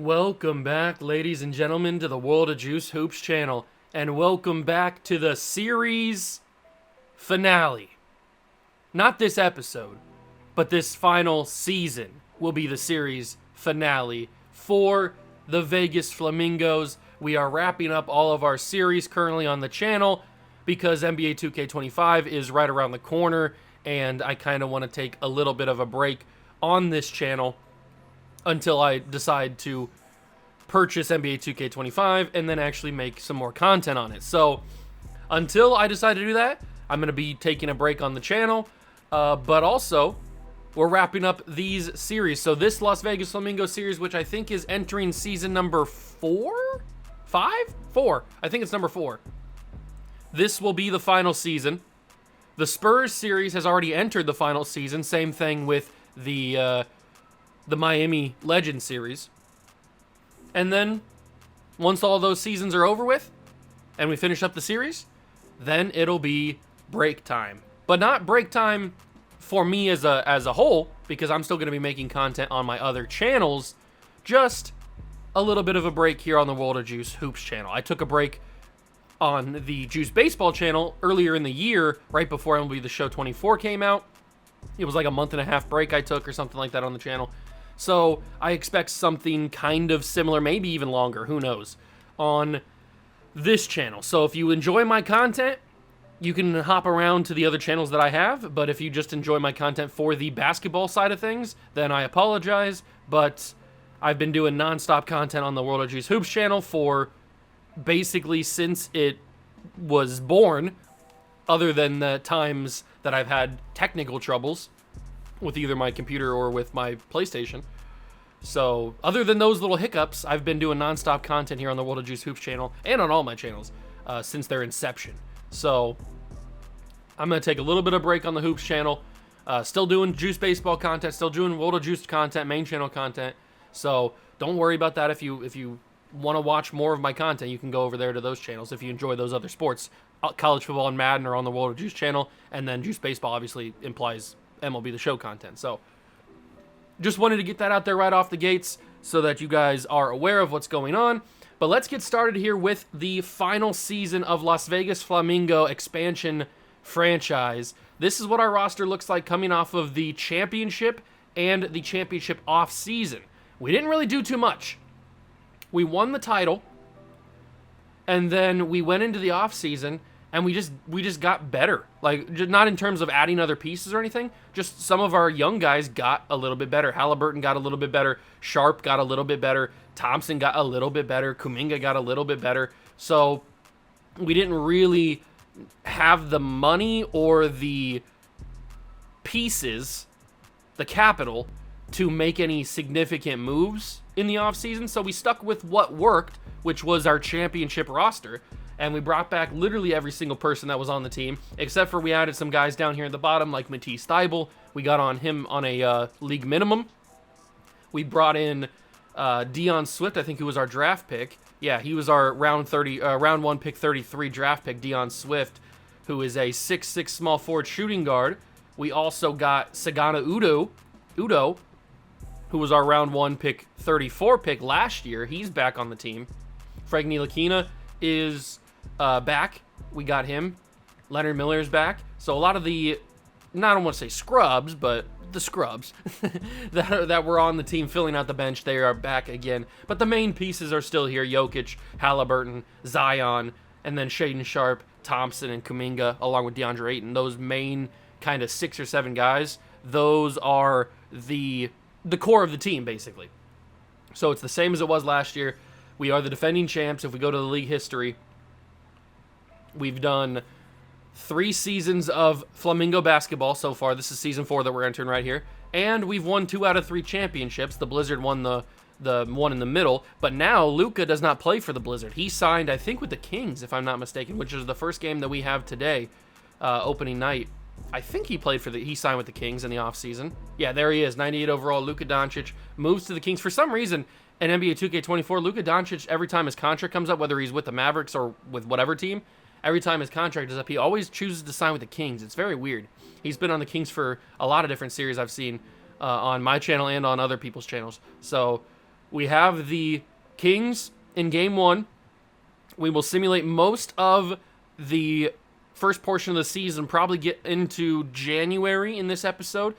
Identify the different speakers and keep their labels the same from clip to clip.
Speaker 1: Welcome back, ladies and gentlemen, to the World of Juice Hoops channel, and welcome back to the series finale. Not this episode, but this final season will be the series finale for the Vegas Flamingos. We are wrapping up all of our series currently on the channel because NBA 2K25 is right around the corner, and I kind of want to take a little bit of a break on this channel until I decide to purchase NBA 2K25 and then actually make some more content on it. So until I decide to do that, I'm going to be taking a break on the channel. But also, we're wrapping up these series. So this Las Vegas Flamingo series, which I think is entering season number 4? 5? 4. I think it's number 4. This will be the final season. The Spurs series has already entered the final season. Same thing with the Miami Legends series. And then, once all those seasons are over with, and we finish up the series, then it'll be break time. But not break time for me as a whole, because I'm still going to be making content on my other channels. Just a little bit of a break here on the World of Juice Hoops channel. I took a break on the Juice Baseball channel earlier in the year, right before MLB The Show 24 came out. It was like a month and a half break I took or something like that on the channel. So I expect something kind of similar, maybe even longer, who knows, on this channel. So if you enjoy my content, you can hop around to the other channels that I have. But if you just enjoy my content for the basketball side of things, then I apologize. But I've been doing nonstop content on the World of Juice Hoops channel for basically since it was born, other than the times that I've had technical troubles with either my computer or with my PlayStation. So, other than those little hiccups, I've been doing nonstop content here on the World of Juice Hoops channel and on all my channels since their inception. So, I'm going to take a little bit of break on the Hoops channel. Still doing Juice Baseball content, still doing World of Juice content, main channel content. So, don't worry about that. If you want to watch more of my content, you can go over there to those channels if you enjoy those other sports. College football and Madden are on the World of Juice channel, and then Juice Baseball obviously implies MLB The Show content. So just wanted to get that out there right off the gates so that you guys are aware of what's going on. But let's get started here with the final season of Las Vegas Flamingo expansion franchise. This is what our roster looks like coming off of the championship and the championship off season. We didn't really do too much. We won the title, and then we went into the off season and we just got better. Like, just not in terms of adding other pieces or anything. Just some of our young guys got a little bit better. Halliburton got a little bit better. Sharp got a little bit better. Thompson got a little bit better. Kuminga got a little bit better. So we didn't really have the money or the pieces, the capital, to make any significant moves in the offseason. So we stuck with what worked, which was our championship roster. And we brought back literally every single person that was on the team, except for we added some guys down here at the bottom, like Matisse Thybulle. We got on him on a league minimum. We brought in Dion Swift, I think, who was our draft pick. Yeah, he was our round 1 pick 33 draft pick, Dion Swift, who is a 6'6" small forward shooting guard. We also got Sagana Udo, who was our round 1 pick 34 pick last year. He's back on the team. Frank Ntilikina is back. We got him. Leonard Miller's back. So a lot of the, I don't want to say scrubs, but the scrubs that were on the team filling out the bench, they are back again. But the main pieces are still here. Jokic, Halliburton, Zion, and then Shaedon Sharpe, Thompson, and Kuminga, along with DeAndre Ayton. Those main kind of 6 or 7 guys, those are the core of the team, basically. So it's the same as it was last year. We are the defending champs. If we go to the league history, we've done 3 seasons of Flamingo basketball so far. This is season 4 that we're entering right here. And we've won 2 out of 3 championships. The Blizzard won the one in the middle. But now Luka does not play for the Blizzard. He signed, I think, with the Kings, if I'm not mistaken, which is the first game that we have today, opening night. I think he signed with the Kings in the offseason. Yeah, there he is, 98 overall. Luka Doncic moves to the Kings. For some reason, in NBA 2K24, Luka Doncic, every time his contract comes up, whether he's with the Mavericks or with whatever team, every time his contract is up, he always chooses to sign with the Kings. It's very weird. He's been on the Kings for a lot of different series I've seen on my channel and on other people's channels. So We have the Kings in Game 1. We will simulate most of the first portion of the season, probably get into January in this episode,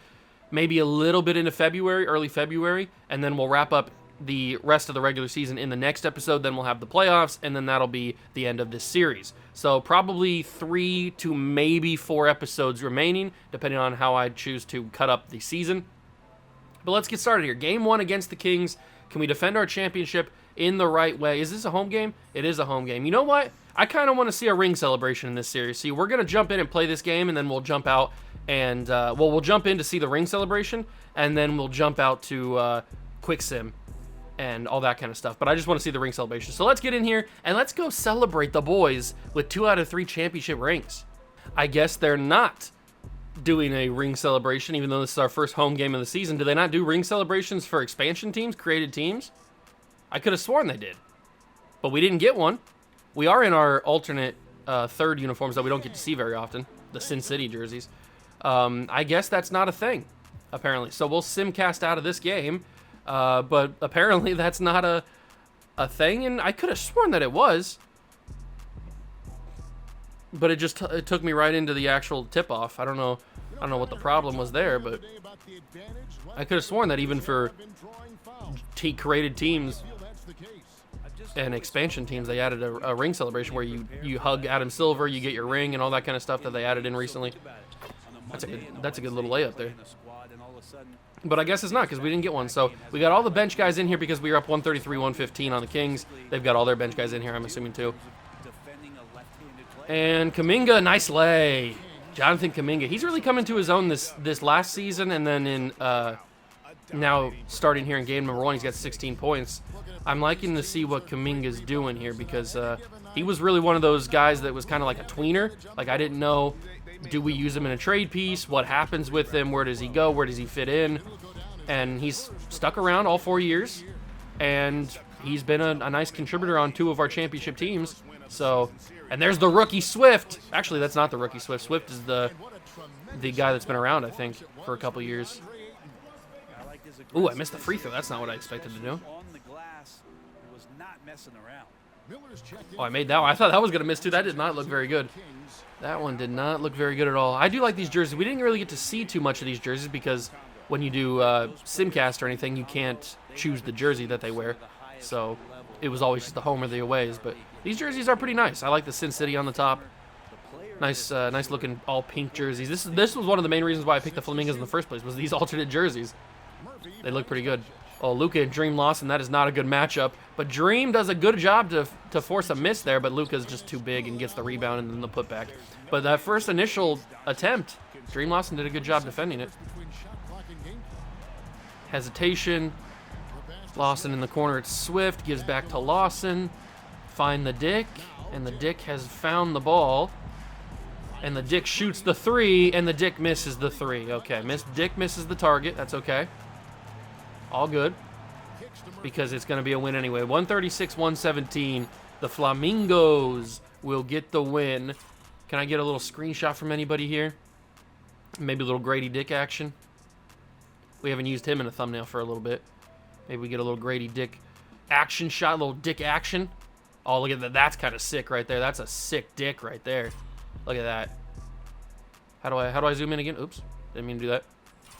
Speaker 1: maybe a little bit into February, early February, and then we'll wrap up the rest of the regular season in the next episode. Then we'll have the playoffs, and then that'll be the end of this series. So probably 3 to maybe 4 episodes remaining, depending on how I choose to cut up the season. But let's get started here. Game 1 against the Kings. Can we defend our championship in the right way? Is this a home game? It is a home game. You know what? I kind of want to see a ring celebration in this series. See, we're going to jump in and play this game, and then we'll jump out and, we'll jump in to see the ring celebration, and then we'll jump out to Quick Sim and all that kind of stuff. But I just want to see the ring celebration. So let's get in here, and let's go celebrate the boys with 2 out of 3 championship rings. I guess they're not doing a ring celebration, even though this is our first home game of the season. Do they not do ring celebrations for expansion teams, created teams? I could have sworn they did, but we didn't get one. We are in our alternate third uniforms that we don't get to see very often, the Sin City jerseys. I guess that's not a thing, apparently. So we'll simcast out of this game, but apparently that's not a thing, and I could have sworn that it was. But it just it took me right into the actual tip-off. I don't know what the problem was there, but I could have sworn that even for created teams and expansion teams, they added a ring celebration where you hug Adam Silver, you get your ring, and all that kind of stuff that they added in recently. That's a good little layup there. But I guess it's not, because we didn't get one. So we got all the bench guys in here because we were up 133-115 on the Kings. They've got all their bench guys in here, I'm assuming, too. And Kuminga, nice lay. Jonathan Kuminga. He's really come into his own this last season, and then in now starting here in game number 1, he's got 16 points. I'm liking to see what Kuminga's doing here because he was really one of those guys that was kind of like a tweener. Like, I didn't know, do we use him in a trade piece? What happens with him? Where does he go? Where does he fit in? And he's stuck around all 4 years, and he's been a nice contributor on 2 of our championship teams. So, and there's the rookie Swift. Actually, that's not the rookie Swift. Swift is the guy that's been around, I think, for a couple years. Ooh, I missed the free throw. That's not what I expected to do. Oh, I made that one. I thought that was going to miss, too. That did not look very good. That one did not look very good at all. I do like these jerseys. We didn't really get to see too much of these jerseys because when you do simcast or anything, you can't choose the jersey that they wear. So it was always just the home or the aways. But these jerseys are pretty nice. I like the Sin City on the top. Nice, nice looking all pink jerseys. This was one of the main reasons why I picked the Flamingos in the first place, was these alternate jerseys. They look pretty good. Oh, Luka and Dream Lawson, that is not a good matchup. But Dream does a good job to force a miss there, but Luka's just too big and gets the rebound and then the putback. But that first initial attempt, Dream Lawson did a good job defending it. Hesitation. Lawson in the corner. It's Swift. Gives back to Lawson. Find the Dick. And the Dick has found the ball. And the Dick shoots the 3, and the Dick misses the 3. Okay, Dick misses the target. That's okay. All good. Because it's going to be a win anyway. 136-117. The Flamingos will get the win. Can I get a little screenshot from anybody here? Maybe a little Grady Dick action. We haven't used him in a thumbnail for a little bit. Maybe we get a little Grady Dick action shot, a little Dick action. Oh, look at that. That's kind of sick right there. That's a sick Dick right there. Look at that. How do I zoom in again? Oops. Didn't mean to do that.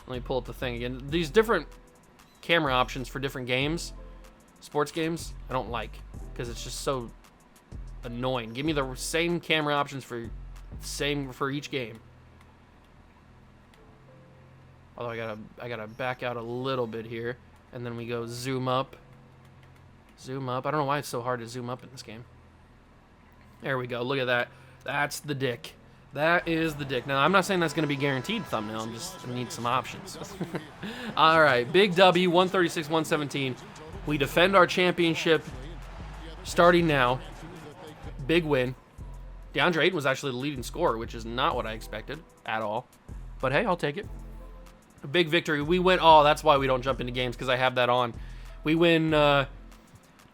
Speaker 1: Let me pull up the thing again. These different camera options for different games, sports games, I don't like because it's just so annoying. Give me the same camera options for each game. Although I gotta back out a little bit here, and then we go zoom up. Zoom up. I don't know why it's so hard to zoom up in this game. There we go. Look at that. That's the Dick. That is the Dick. Now, I'm not saying that's going to be guaranteed thumbnail. I'm just I need some options. All right. Big W, 136-117. We defend our championship starting now. Big win. DeAndre Ayton was actually the leading scorer, which is not what I expected at all. But, hey, I'll take it. A big victory. We win. Oh, that's why we don't jump into games, because I have that on. We win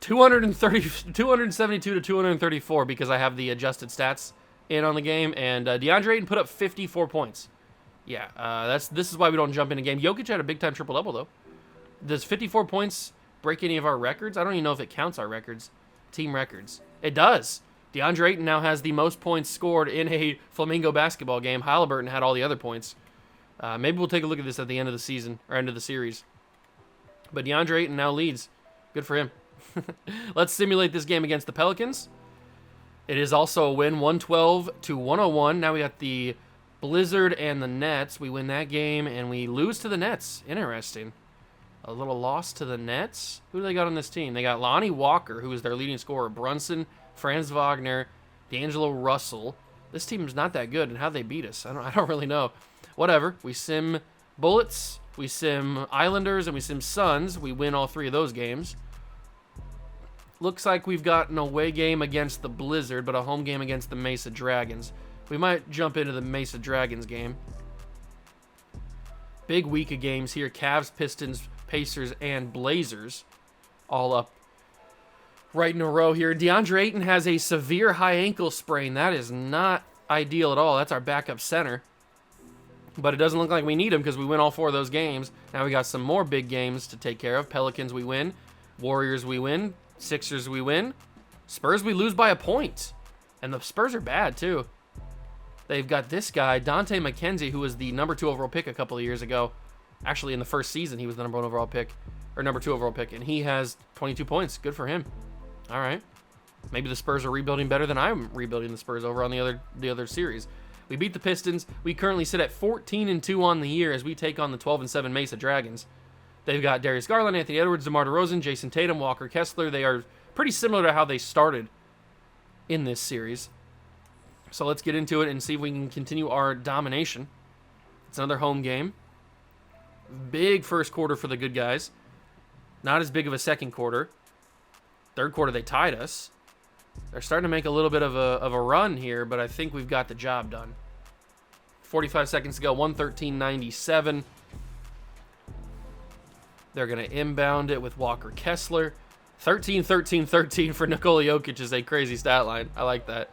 Speaker 1: 272 to 234 because I have the adjusted stats in on the game, and DeAndre Ayton put up 54 points. Yeah, this is why we don't jump in a game. Jokic had a big-time triple-double, though. Does 54 points break any of our records? I don't even know if it counts our records. Team records. It does. DeAndre Ayton now has the most points scored in a Flamingo basketball game. Halliburton had all the other points. Maybe we'll take a look at this at the end of the season, or end of the series. But DeAndre Ayton now leads. Good for him. Let's simulate this game against the Pelicans. It is also a win, 112-101. Now we got the Blizzard and the Nets. We win that game, and we lose to the Nets. Interesting. A little loss to the Nets. Who do they got on this team? They got Lonnie Walker, who is their leading scorer. Brunson, Franz Wagner, D'Angelo Russell. This team is not that good, and how'd they beat us? I don't really know. Whatever. We sim Bullets, we sim Islanders, and we sim Suns. We win all 3 of those games. Looks like we've got an away game against the Blizzard, but a home game against the Mesa Dragons. We might jump into the Mesa Dragons game. Big week of games here. Cavs, Pistons, Pacers, and Blazers all up right in a row here. DeAndre Ayton has a severe high ankle sprain. That is not ideal at all. That's our backup center. But it doesn't look like we need him because we win all 4 of those games. Now we got some more big games to take care of. Pelicans we win. Warriors we win. Sixers we win. Spurs we lose by a point. And the Spurs are bad too. They've got this guy, Dante McKenzie, who was the number 2 overall pick a couple of years ago. Actually, in the first season, he was the number 1 overall pick. Or number 2 overall pick. And he has 22 points. Good for him. All right. Maybe the Spurs are rebuilding better than I'm rebuilding the Spurs over on the other series. We beat the Pistons. We currently sit at 14-2 on the year as we take on the 12-7 Mesa Dragons. They've got Darius Garland, Anthony Edwards, DeMar DeRozan, Jason Tatum, Walker Kessler. They are pretty similar to how they started in this series. So let's get into it and see if we can continue our domination. It's another home game. Big first quarter for the good guys. Not as big of a second quarter. Third quarter, they tied us. They're starting to make a little bit of a run here, but I think we've got the job done. 45 seconds to go, 113.97. They're going to inbound it with Walker Kessler. 13-13-13 for Nikola Jokic is a crazy stat line. I like that.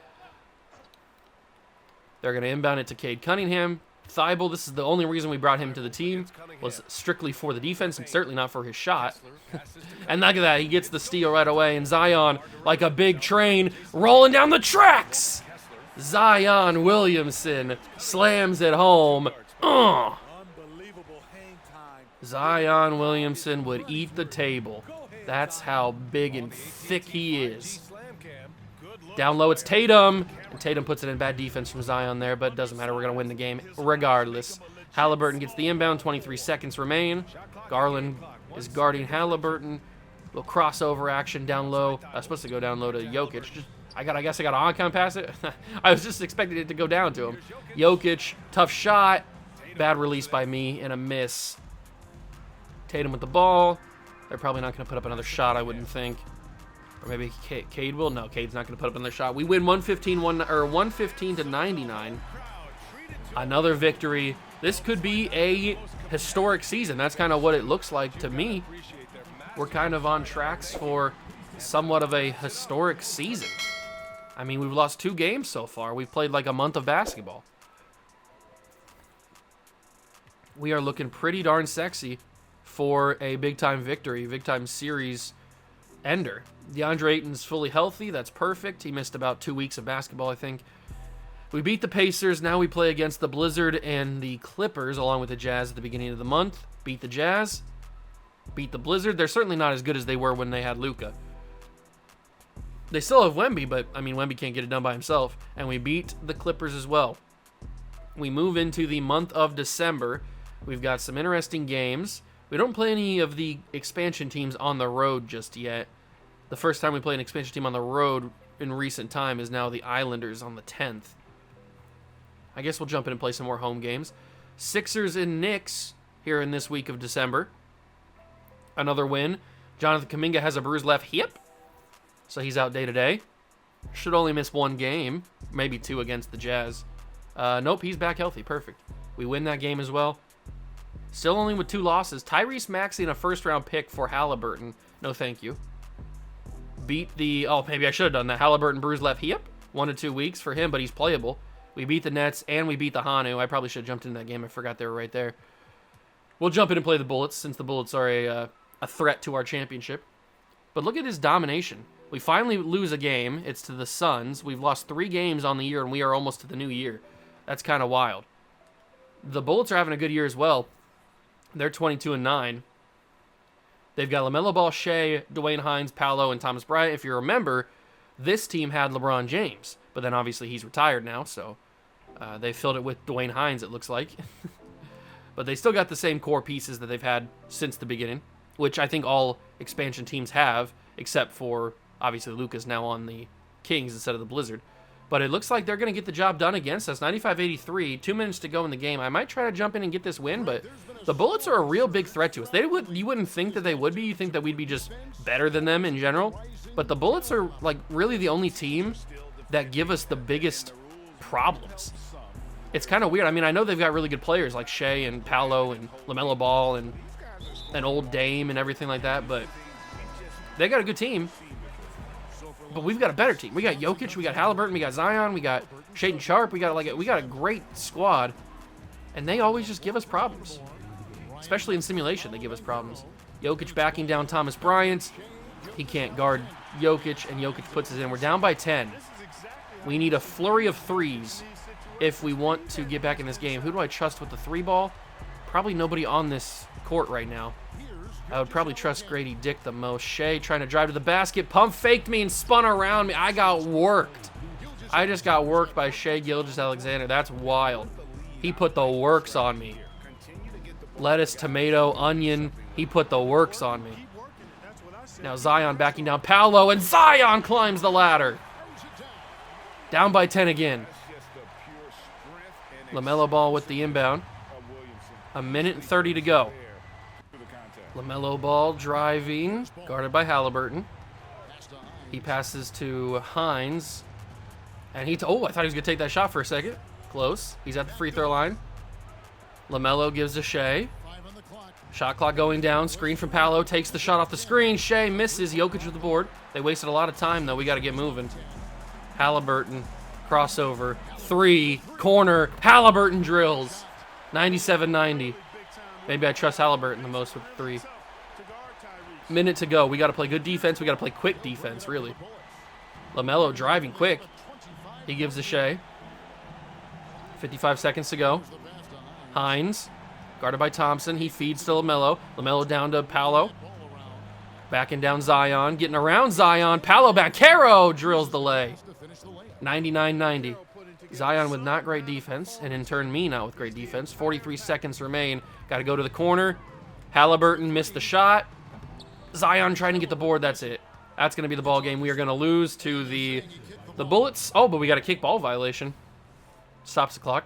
Speaker 1: They're going to inbound it to Cade Cunningham. Thibault, this is the only reason we brought him to the team, was strictly for the defense and certainly not for his shot. And look at that, he gets the steal right away, and Zion, like a big train, rolling down the tracks. Zion Williamson slams it home. Zion Williamson would eat the table. That's how big and thick he is. Down low, it's Tatum. And Tatum puts it in bad defense from Zion there, but it doesn't matter. We're going to win the game regardless. Halliburton gets the inbound. 23 seconds remain. Garland is guarding Halliburton. Little crossover action down low. I was supposed to go down low to Jokic. I guess I got an on-count pass it. I was just expecting it to go down to him. Jokic, tough shot. Bad release by me and a miss. Tatum with the ball. They're probably not going to put up another shot, I wouldn't think. Or maybe Cade will. No, Cade's not going to put up another shot. We win 115 to 99. Another victory. This could be a historic season. That's kind of what it looks like to me. We're kind of on tracks for somewhat of a historic season. I mean, we've lost 2 games so far. We've played like a month of basketball. We are looking pretty darn sexy for a big-time victory, big-time series ender. DeAndre Ayton's fully healthy. That's perfect. He missed about 2 weeks of basketball, I think. We beat the Pacers. Now we play against the Blizzard and the Clippers, along with the Jazz at the beginning of the month. Beat the Jazz. Beat the Blizzard. They're certainly not as good as they were when they had Luka. They still have Wemby, but, I mean, Wemby can't get it done by himself. And we beat the Clippers as well. We move into the month of December. We've got some interesting games. We don't play any of the expansion teams on the road just yet. The first time we play an expansion team on the road in recent time is now the Islanders on the 10th. I guess we'll jump in and play some more home games. Sixers and Knicks here in this week of December. Another win. Jonathan Kuminga has a bruised left hip, so he's out day to day. Should only miss 1 game, maybe 2 against the Jazz. Nope, he's back healthy. Perfect. We win that game as well. Still only with 2 losses. Tyrese Maxey and a first-round pick for Halliburton. No, thank you. Beat the... Oh, maybe I should have done that. Halliburton bruised left hip. 1 to 2 weeks for him, but he's playable. We beat the Nets, and we beat the Hanu. I probably should have jumped into that game. I forgot they were right there. We'll jump in and play the Bullets, since the Bullets are a a threat to our championship. But look at his domination. We finally lose a game. It's to the Suns. We've lost 3 games on the year, and we are almost to the new year. That's kind of wild. The Bullets are having a good year as well. They're 22-9. They've got LaMelo Ball, Shea, Dwayne Hines, Paolo, and Thomas Bryant. If you remember, this team had LeBron James, but then obviously he's retired now, so they filled it with Dwayne Hines, it looks like. But they still got the same core pieces that they've had since the beginning, which I think all expansion teams have, except for, obviously, Luka's now on the Kings instead of the Blizzard. But it looks like they're going to get the job done against us. 95-83, 2 minutes to go in the game. I might try to jump in and get this win, but the Bullets are a real big threat to us. You wouldn't think that they would be. You think that we'd be just better than them in general. But the Bullets are like really the only team that give us the biggest problems. It's kind of weird. I mean, I know they've got really good players like Shea and Paolo and LaMelo Ball and an old Dame and everything like that, but they got a good team. But we've got a better team. We got Jokic, we got Halliburton, we got Zion, we got Shaedon Sharpe, we got a great squad, and they always just give us problems. Especially in simulation, they give us problems. Jokic backing down Thomas Bryant. He can't guard Jokic, and Jokic puts it in. We're down by 10. We need a flurry of threes if we want to get back in this game. Who do I trust with the 3-ball? Probably nobody on this court right now. I would probably trust Grady Dick the most. Shea trying to drive to the basket. Pump faked me and spun around me. I got worked. I just got worked by Shea Gilgeous-Alexander. That's wild. He put the works on me. Lettuce, tomato, onion. He put the works on me. Now Zion backing down Paolo, and Zion climbs the ladder. Down by 10 again. LaMelo Ball with the inbound. 1:30 to go. LaMelo Ball driving, guarded by Halliburton. He passes to Hines. And I thought he was going to take that shot for a second. Close. He's at the free throw line. LaMelo gives to Shea. Shot clock going down. Screen from Paolo. Takes the shot off the screen. Shea misses. Jokic with the board. They wasted a lot of time, though. We got to get moving. Halliburton. Crossover. 3. Corner. Halliburton drills. 97-90. Maybe I trust Halliburton the most with 3. Minute to go. We got to play good defense. We got to play quick defense, really. LaMelo driving quick. He gives to Shea. 55 seconds to go. Hines, guarded by Thompson. He feeds to LaMelo. LaMelo down to Paolo. Backing down Zion. Getting around Zion. Paolo back. Caro drills the lay. 99-90. Zion with not great defense, and in turn me not with great defense. 43 seconds remain. Got to go to the corner. Halliburton missed the shot. Zion trying to get the board. That's it. That's going to be the ball game. We are going to lose to the Bullets. Oh, but we got a kick ball violation. Stops the clock.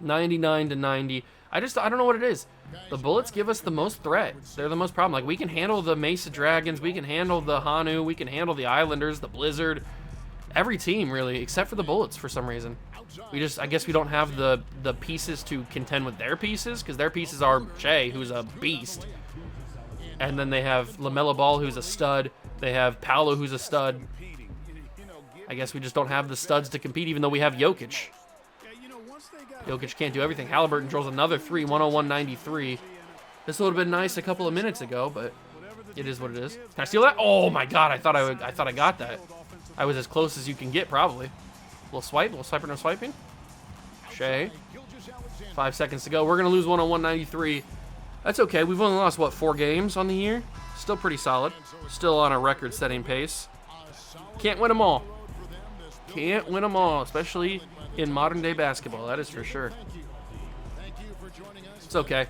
Speaker 1: 99-90. I don't know what it is. The Bullets give us the most threat. They're the most problem. Like, we can handle the Mesa Dragons. We can handle the Hanu. We can handle the Islanders, the Blizzard. Every team, really, except for the Bullets for some reason. I guess we don't have the pieces to contend with their pieces, because their pieces are Shea, who's a beast. And then they have LaMelo Ball, who's a stud. They have Paolo, who's a stud. I guess we just don't have the studs to compete, even though we have Jokic. Jokic can't do everything. Halliburton drills another 3, 101-93. This would have been nice a couple of minutes ago, but it is what it is. Can I steal that? Oh my God! I thought I got that. I was as close as you can get, probably. Little swiper, no swiping. Shea. 5 seconds to go. We're gonna lose 101-93. That's okay. We've only lost, what, 4 games on the year? Still pretty solid. Still on a record-setting pace. Can't win them all. Can't win them all, especially in modern-day basketball. That is for sure. It's okay.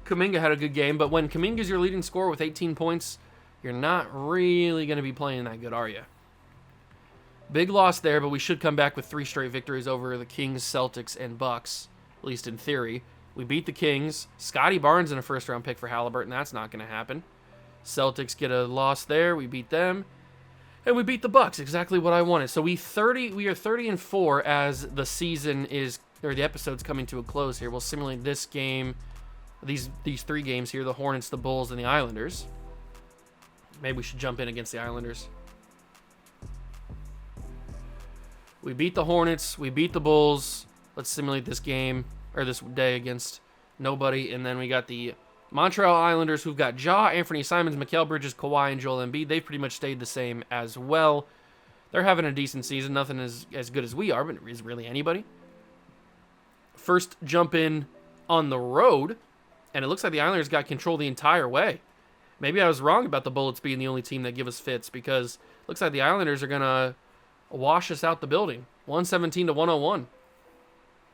Speaker 1: Kuminga had a good game, but when Kuminga's your leading scorer with 18 points, you're not really going to be playing that good, are you? Big loss there, but we should come back with 3 straight victories over the Kings, Celtics, and Bucks, at least in theory. We beat the Kings. Scotty Barnes in a first-round pick for Halliburton. That's not going to happen. Celtics get a loss there. We beat them. And we beat the Bucks, exactly what I wanted. So we are 30-4 as the season is, or the episode's coming to a close here. We'll simulate this game, these 3 games here, the Hornets, the Bulls, and the Islanders. Maybe we should jump in against the Islanders. We beat the Hornets. We beat the Bulls. Let's simulate this game, or this day against nobody. And then we got the Montreal Islanders, who've got Ja, Anthony Simons, Mikal Bridges, Kawhi, and Joel Embiid, they've pretty much stayed the same as well. They're having a decent season. Nothing as good as we are, but is really anybody. First jump in on the road, and it looks like the Islanders got control the entire way. Maybe I was wrong about the Bullets being the only team that give us fits, because it looks like the Islanders are going to wash us out the building. 117-101.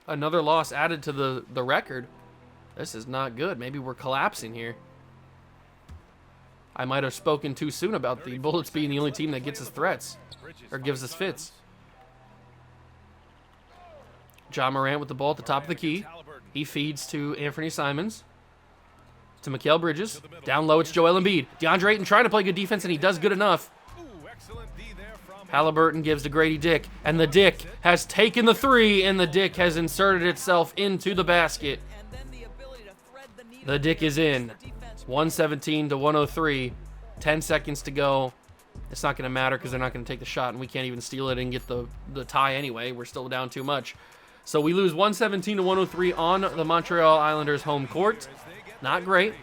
Speaker 1: Another loss added to the record. This is not good. Maybe we're collapsing here. I might have spoken too soon about the Bullets being the only team that gets us threats, or gives us fits. Ja Morant with the ball at the top of the key. He feeds to Anthony Simons. To Mikal Bridges. Down low, it's Joel Embiid. DeAndre Ayton trying to play good defense, and he does good enough. Halliburton gives to Grady Dick, and the Dick has taken the three, and the Dick has inserted itself into the basket. The Dick is in. 117-103. 10 seconds to go. It's not going to matter because they're not going to take the shot, and we can't even steal it and get the tie anyway. We're still down too much. So we lose 117-103 on the Montreal Islanders home court. Not great.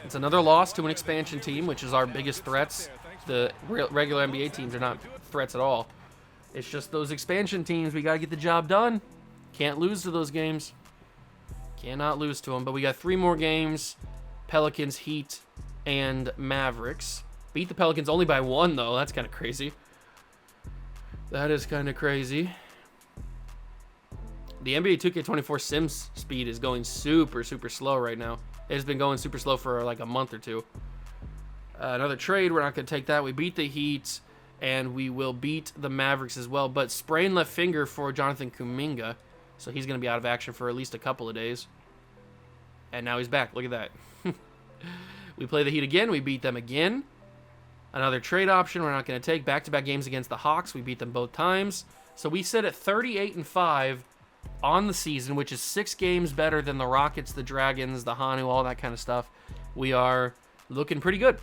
Speaker 1: It's another loss to an expansion team, which is our biggest threats. The regular NBA teams are not threats at all. It's just those expansion teams. We got to get the job done. Can't lose to those games. Cannot lose to them. But we got 3 more games. Pelicans, Heat, and Mavericks. Beat the Pelicans only by 1, though. That's kind of crazy. That is kind of crazy. The NBA 2K24 Sims speed is going super, super slow right now. It has been going super slow for like a month or two. Another trade, we're not going to take that. We beat the Heat, and we will beat the Mavericks as well. But sprained left finger for Jonathan Kuminga, so he's going to be out of action for at least a couple of days. And now he's back. Look at that. We play the Heat again. We beat them again. Another trade option we're not going to take. Back-to-back games against the Hawks. We beat them both times. So we sit at 38-5 on the season, which is 6 games better than the Rockets, the Dragons, the Hanu, all that kind of stuff. We are looking pretty good.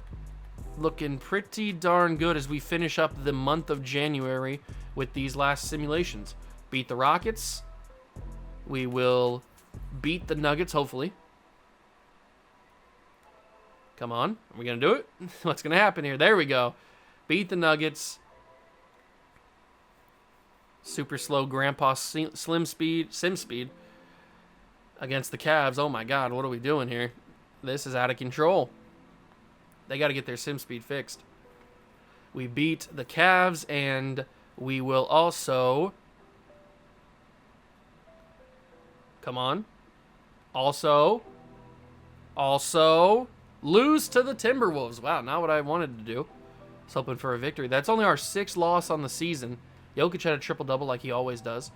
Speaker 1: Looking pretty darn good as we finish up the month of January with these last simulations. Beat the Rockets. We will beat the Nuggets, hopefully. Come on. Are we going to do it? What's going to happen here? There we go. Beat the Nuggets. Super slow Grandpa Sim speed against the Cavs. Oh my God, what are we doing here? This is out of control. They got to get their sim speed fixed. We beat the Cavs, and we will also... Come on. Also lose to the Timberwolves. Wow, not what I wanted to do. I was hoping for a victory. That's only our 6th loss on the season. Jokic had a triple-double like he always does.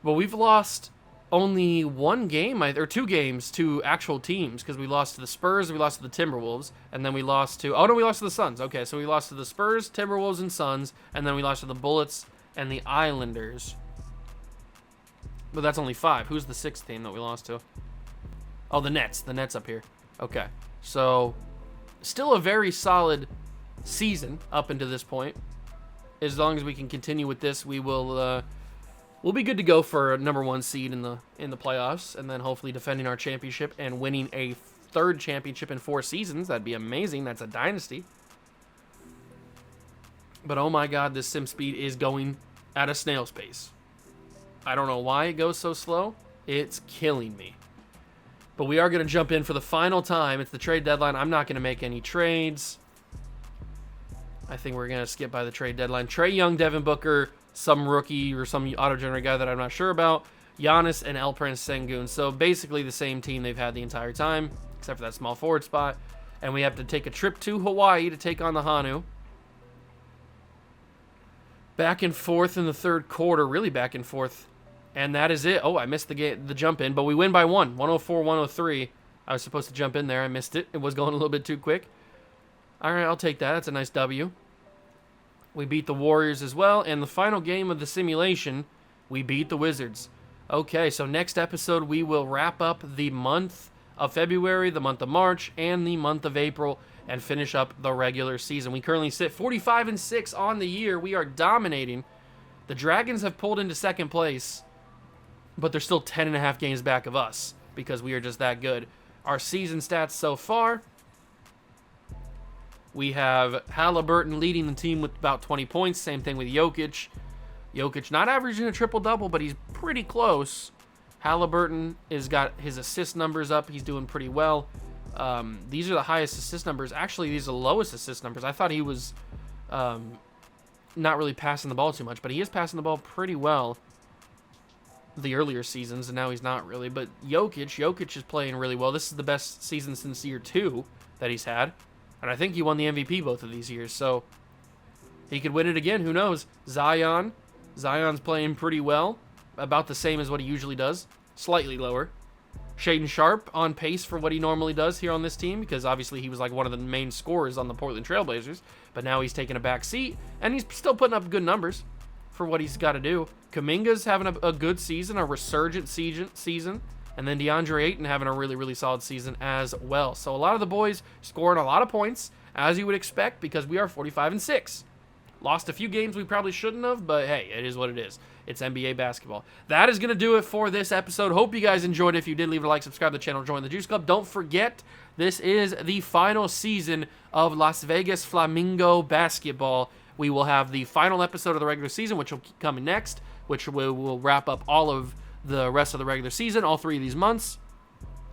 Speaker 1: But we've lost only 1 game, or 2 games to actual teams, because we lost to the Spurs, we lost to the Timberwolves, and then we lost to... Oh, no, we lost to the Suns. Okay, so we lost to the Spurs, Timberwolves, and Suns, and then we lost to the Bullets and the Islanders. But that's only 5. Who's the 6th team that we lost to? Oh, the Nets. The Nets up here. Okay, so still a very solid season up until this point. As long as we can continue with this, we will we'll be good to go for a number 1 seed in the playoffs, and then hopefully defending our championship and winning a 3rd championship in 4 seasons. That'd be amazing. That's a dynasty. But oh my God, this sim speed is going at a snail's pace. I don't know why it goes so slow. It's killing me. But we are going to jump in for the final time. It's the trade deadline. I'm not going to make any trades. I think we're going to skip by the trade deadline. Trae Young, Devin Booker, some rookie or some auto-generated guy that I'm not sure about. Giannis and Alperen Sengun. So basically the same team they've had the entire time, except for that small forward spot. And we have to take a trip to Hawaii to take on the Hanu. Back and forth in the 3rd quarter. Really back and forth. And that is it. Oh, I missed the jump in, but we win by 1. 104-103. I was supposed to jump in there. I missed it. It was going a little bit too quick. All right, I'll take that. That's a nice W. We beat the Warriors as well. And the final game of the simulation, we beat the Wizards. Okay, so next episode, we will wrap up the month of February, the month of March, and the month of April, and finish up the regular season. We currently sit 45-6 on the year. We are dominating. The Dragons have pulled into 2nd place, but they're still 10.5 games back of us because we are just that good. our season stats so far. We have Halliburton leading the team with about 20 points. Same thing with Jokic. Jokic not averaging a triple-double, but he's pretty close. Halliburton has got his assist numbers up. He's doing pretty well. These are the highest assist numbers. Actually, these are the lowest assist numbers. I thought he was not really passing the ball too much, but he is passing the ball pretty well the earlier seasons, and now he's not really. But Jokic is playing really well. This is the best season since year 2 that he's had, and I think he won the MVP both of these years, so he could win it again. Who knows? Zion's playing pretty well, about the same as what he usually does, slightly lower. Shaedon Sharpe on pace for what he normally does here on this team, because obviously he was like one of the main scorers on the Portland Trailblazers, but now he's taking a back seat, and he's still putting up good numbers for what he's got to do. Kuminga's having a good season, a resurgent season, and then DeAndre Ayton having a really, really solid season as well. So a lot of the boys scoring a lot of points, as you would expect, because we are 45-6. Lost a few games we probably shouldn't have, but hey, it is what it is. It's NBA basketball. That is going to do it for this episode. Hope you guys enjoyed it. If you did, leave a like, subscribe to the channel, join the Juice Club. Don't forget, this is the final season of Las Vegas Flamingo basketball. We will have the final episode of the regular season, which will keep coming next, which will wrap up all of the rest of the regular season, all 3 of these months.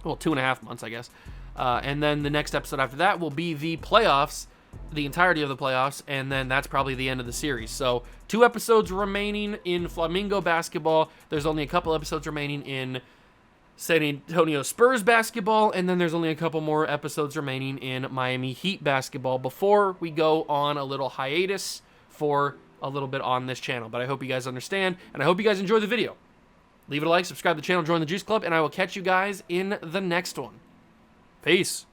Speaker 1: Well, 2.5 months, I guess. And then the next episode after that will be the playoffs, the entirety of the playoffs, and then that's probably the end of the series. So 2 episodes remaining in Flamingo basketball. There's only a couple episodes remaining in San Antonio Spurs basketball, and then there's only a couple more episodes remaining in Miami Heat basketball before we go on a little hiatus for a little bit on this channel. But I hope you guys understand, and I hope you guys enjoy the video. Leave it a like, subscribe to the channel, join the Juice Club, and I will catch you guys in the next one. Peace.